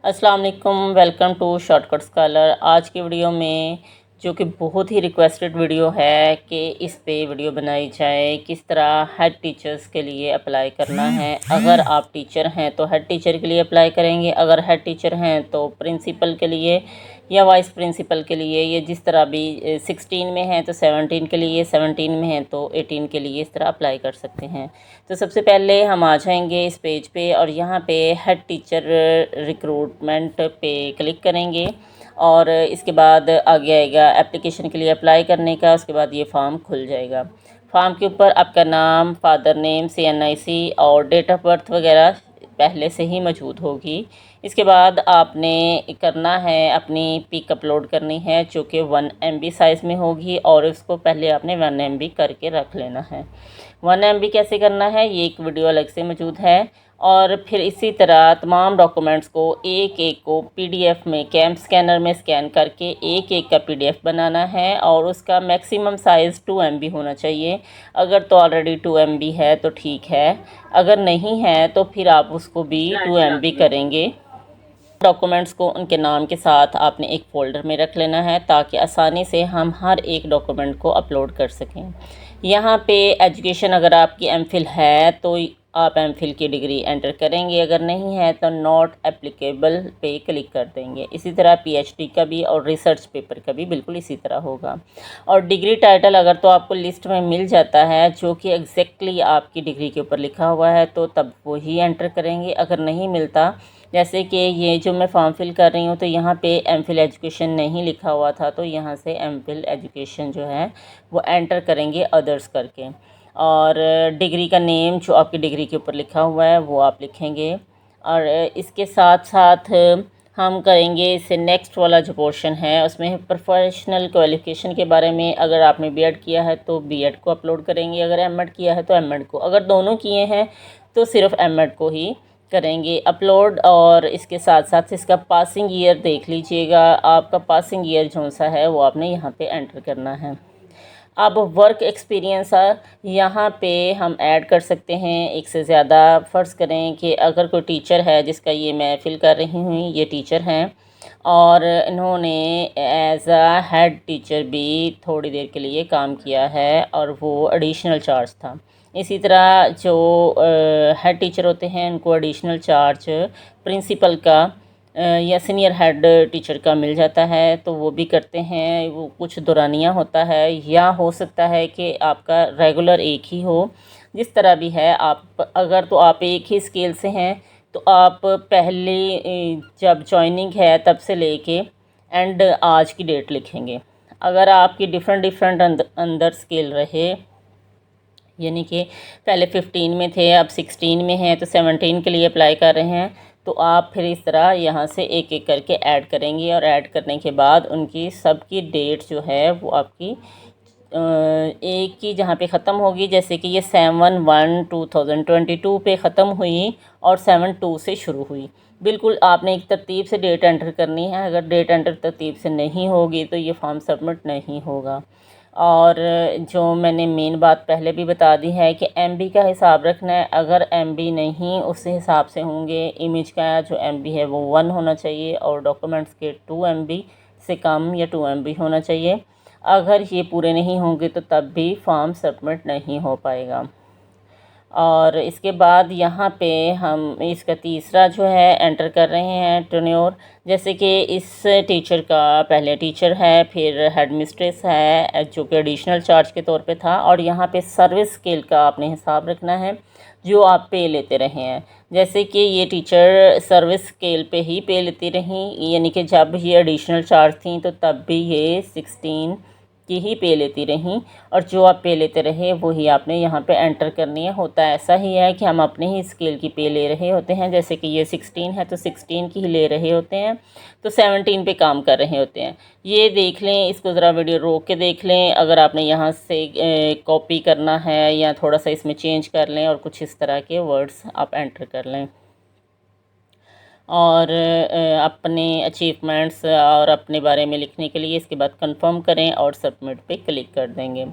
अस्सलाम वालेकुम, welcome two shortcut scholar. आज की वीडियो में जो कि बहुत ही रिक्वेस्टेड वीडियो है कि इस पे वीडियो बनाई जाए, किस तरह हेड टीचर्स के लिए अप्लाई करना है। अगर आप टीचर हैं तो हेड टीचर के लिए अप्लाई करेंगे, अगर हेड टीचर हैं तो प्रिंसिपल के लिए या वाइस प्रिंसिपल के लिए, ये जिस तरह भी 16 में है तो 17 के लिए, 17 में है तो 18 के लिए, इस तरह अप्लाई कर सकते हैं। तो सबसे पहले हम आ जाएंगे इस पेज पे और यहाँ पे हेड टीचर रिक्रूटमेंट पे क्लिक करेंगे और इसके बाद आगे आएगा एप्लीकेशन के लिए अप्लाई करने का। उसके बाद ये फॉर्म खुल जाएगा। फॉर्म के ऊपर आपका नाम, फादर नेम, CNIC और डेट ऑफ बर्थ वगैरह पहले से ही मौजूद होगी। इसके बाद आपने करना है, अपनी पिक अपलोड करनी है जो कि 1 MB साइज़ में होगी और उसको पहले आपने 1 MB करके रख लेना है। 1 MB कैसे करना है ये एक वीडियो अलग से मौजूद है। और फिर इसी तरह तमाम डॉक्यूमेंट्स को एक एक को PDF में कैम स्कैनर में स्कैन करके एक एक का PDF बनाना है और उसका मैक्सिमम साइज़ 2 MB होना चाहिए। अगर तो ऑलरेडी 2 MB है तो ठीक है, अगर नहीं है तो फिर आप उसको भी 2 MB करेंगे। डॉक्यूमेंट्स को उनके नाम के साथ आपने एक फ़ोल्डर में रख लेना है ताकि आसानी से हम हर एक डॉक्यूमेंट को अपलोड कर सकें। यहाँ पे एजुकेशन अगर आपकी MPhil है तो आप MPhil की डिग्री एंटर करेंगे, अगर नहीं है तो नॉट एप्लीकेबल पे क्लिक कर देंगे। इसी तरह PhD का भी और रिसर्च पेपर का भी बिल्कुल इसी तरह होगा। और डिग्री टाइटल अगर तो आपको लिस्ट में मिल जाता है जो कि एग्जैक्टली आपकी डिग्री के ऊपर लिखा हुआ है तो तब वो ही एंटर करेंगे। अगर नहीं मिलता, जैसे कि ये जो मैं फॉर्म फिल कर रही हूँ तो यहाँ पे MPhil एजुकेशन नहीं लिखा हुआ था तो यहाँ से MPhil एजुकेशन जो है वो एंटर करेंगे अदर्स करके। और डिग्री का नेम जो आपकी डिग्री के ऊपर लिखा हुआ है वो आप लिखेंगे। और इसके साथ साथ हम करेंगे इससे नेक्स्ट वाला जो पोर्शन है उसमें प्रोफेशनल क्वालिफ़िकेशन के बारे में। अगर आपने B.Ed किया है तो B.Ed को अपलोड करेंगे, अगर M.Ed किया है तो M.Ed को, अगर दोनों किए हैं तो सिर्फ M.Ed को ही करेंगे अपलोड। और इसके साथ साथ इसका पासिंग ईयर देख लीजिएगा, आपका पासिंग ईयर जो सा है वो आपने यहाँ पे एंटर करना है। अब वर्क एक्सपीरियंस यहाँ पे हम ऐड कर सकते हैं एक से ज़्यादा। फ़र्ज़ करें कि अगर कोई टीचर है, जिसका ये मैं फिल कर रही हूँ, ये टीचर हैं और इन्होंने एज आ हेड टीचर भी थोड़ी देर के लिए काम किया है और वो एडिशनल चार्ज था। इसी तरह जो हेड टीचर होते हैं उनको एडिशनल चार्ज प्रिंसिपल का या सीनियर हेड टीचर का मिल जाता है तो वो भी करते हैं। वो कुछ दौरानिया होता है या हो सकता है कि आपका रेगुलर एक ही हो। जिस तरह भी है, आप अगर तो आप एक ही स्केल से हैं तो आप पहले जब जॉइनिंग है तब से लेके एंड आज की डेट लिखेंगे। अगर आपकी डिफरेंट अंदर स्केल रहे, यानी कि पहले 15 में थे अब 16 में हैं तो 17 के लिए अप्लाई कर रहे हैं, तो आप फिर इस तरह यहाँ से एक एक करके ऐड करेंगे। और ऐड करने के बाद उनकी सबकी डेट जो है वो आपकी एक की जहाँ पे ख़त्म होगी, जैसे कि ये 7/1/2022 पे ख़त्म हुई और 7/2 से शुरू हुई। बिल्कुल आपने एक तरतीब से डेट एंटर करनी है। अगर डेट एंटर तरतीब से नहीं होगी तो ये फॉर्म सबमिट नहीं होगा। और जो मैंने मेन बात पहले भी बता दी है कि MB का हिसाब रखना है। अगर MB नहीं उस हिसाब से होंगे, इमेज का जो MB है वो 1 होना चाहिए और डॉक्यूमेंट्स के 2 MB से कम या 2 MB होना चाहिए। अगर ये पूरे नहीं होंगे तो तब भी फॉर्म सबमिट नहीं हो पाएगा। और इसके बाद यहाँ पे हम इसका तीसरा जो है एंटर कर रहे हैं टेन्योर। जैसे कि इस टीचर का पहले टीचर है, फिर हेड मिस्ट्रेस है जो कि एडिशनल चार्ज के तौर पे था। और यहाँ पे सर्विस स्केल का आपने हिसाब रखना है जो आप पे लेते रहे हैं। जैसे कि ये टीचर सर्विस स्केल पे ही पे लेती रहीं, यानी कि जब ये एडिशनल चार्ज थी तो तब भी ये 16 की ही पे लेती रहीं और जो आप पे लेते रहे वही आपने यहाँ पे एंटर करनी है। होता ऐसा ही है कि हम अपने ही स्केल की पे ले रहे होते हैं। जैसे कि ये 16 है तो 16 की ही ले रहे होते हैं, तो 17 पे काम कर रहे होते हैं। ये देख लें, इसको ज़रा वीडियो रोक के देख लें। अगर आपने यहाँ से कॉपी करना है या थोड़ा सा इसमें चेंज कर लें और कुछ इस तरह के वर्ड्स आप एंटर कर लें और अपने अचीवमेंट्स और अपने बारे में लिखने के लिए इसके बाद कंफर्म करें और सबमिट पे क्लिक कर देंगे।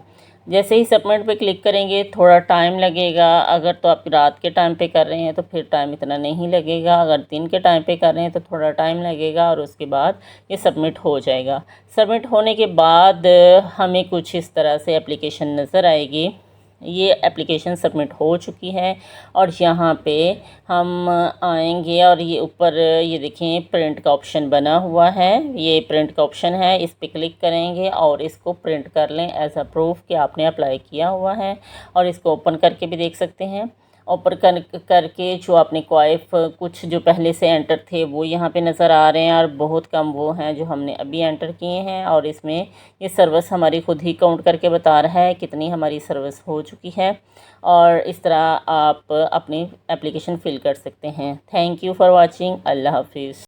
जैसे ही सबमिट पे क्लिक करेंगे थोड़ा टाइम लगेगा। अगर तो आप रात के टाइम पे कर रहे हैं तो फिर टाइम इतना नहीं लगेगा, अगर दिन के टाइम पे कर रहे हैं तो थोड़ा टाइम लगेगा और उसके बाद ये सबमिट हो जाएगा। सबमिट होने के बाद हमें कुछ इस तरह से एप्लीकेशन नज़र आएगी। ये एप्लीकेशन सबमिट हो चुकी है और यहाँ पे हम आएंगे और ये ऊपर ये देखें प्रिंट का ऑप्शन बना हुआ है, ये प्रिंट का ऑप्शन है, इस पे क्लिक करेंगे और इसको प्रिंट कर लें एज अ प्रूफ कि आपने अप्लाई किया हुआ है। और इसको ओपन करके भी देख सकते हैं। ओपन करके जो आपने क्वाइफ कुछ जो पहले से एंटर थे वो यहाँ पे नज़र आ रहे हैं और बहुत कम वो हैं जो हमने अभी एंटर किए हैं। और इसमें ये सर्विस हमारी खुद ही काउंट करके बता रहा है कितनी हमारी सर्विस हो चुकी है। और इस तरह आप अपनी एप्लीकेशन फिल कर सकते हैं। Thank you for watching. अल्लाह हाफिज़।